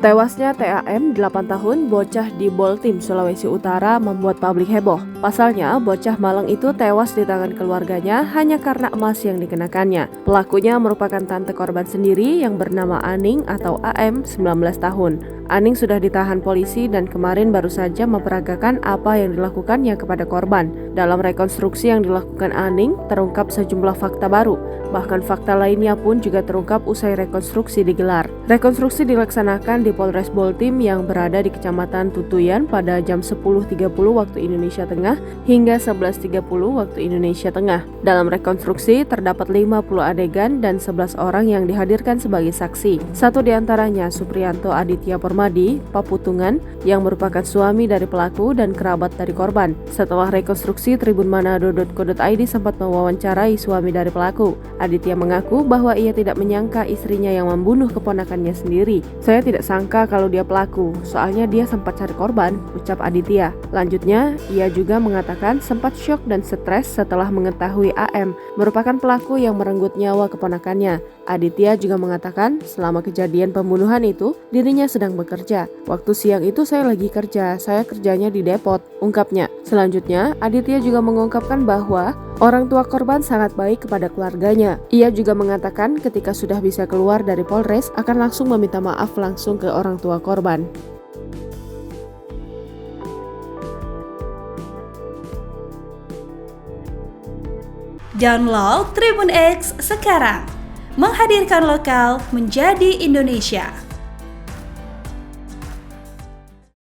Tewasnya TAM 8 tahun bocah di Boltim, Sulawesi Utara membuat publik heboh. Pasalnya, bocah Malang itu tewas di tangan keluarganya hanya karena emas yang dikenakannya. Pelakunya merupakan tante korban sendiri yang bernama Aning atau AM 19 tahun. Aning sudah ditahan polisi dan kemarin baru saja memperagakan apa yang dilakukannya kepada korban. Dalam rekonstruksi yang dilakukan Aning, terungkap sejumlah fakta baru. Bahkan fakta lainnya pun juga terungkap usai rekonstruksi digelar. Rekonstruksi dilaksanakan di Polres Boltim yang berada di Kecamatan Tutuyan pada jam 10.30 waktu Indonesia Tengah hingga 11.30 waktu Indonesia Tengah. Dalam rekonstruksi terdapat 50 adegan dan 11 orang yang dihadirkan sebagai saksi. Satu diantaranya Supriyanto Aditya Permadi, Paputungan, yang merupakan suami dari pelaku dan kerabat dari korban. Setelah rekonstruksi, tribunmanado.co.id sempat mewawancarai suami dari pelaku. Aditya mengaku bahwa ia tidak menyangka istrinya yang membunuh keponakannya sendiri. Saya tidak sangka kalau dia pelaku, soalnya dia sempat cari korban, ucap Aditya. Lanjutnya, ia juga mengatakan sempat syok dan stres setelah mengetahui AM merupakan pelaku yang merenggut nyawa keponakannya. Aditya juga mengatakan selama kejadian pembunuhan itu, dirinya sedang bekerja. Waktu siang itu saya lagi kerja, saya kerjanya di depot, ungkapnya. Selanjutnya, Aditya juga mengungkapkan bahwa orang tua korban sangat baik kepada keluarganya. Ia juga mengatakan ketika sudah bisa keluar dari Polres akan langsung meminta maaf langsung ke orang tua korban. Download Tribun X sekarang, menghadirkan lokal menjadi Indonesia.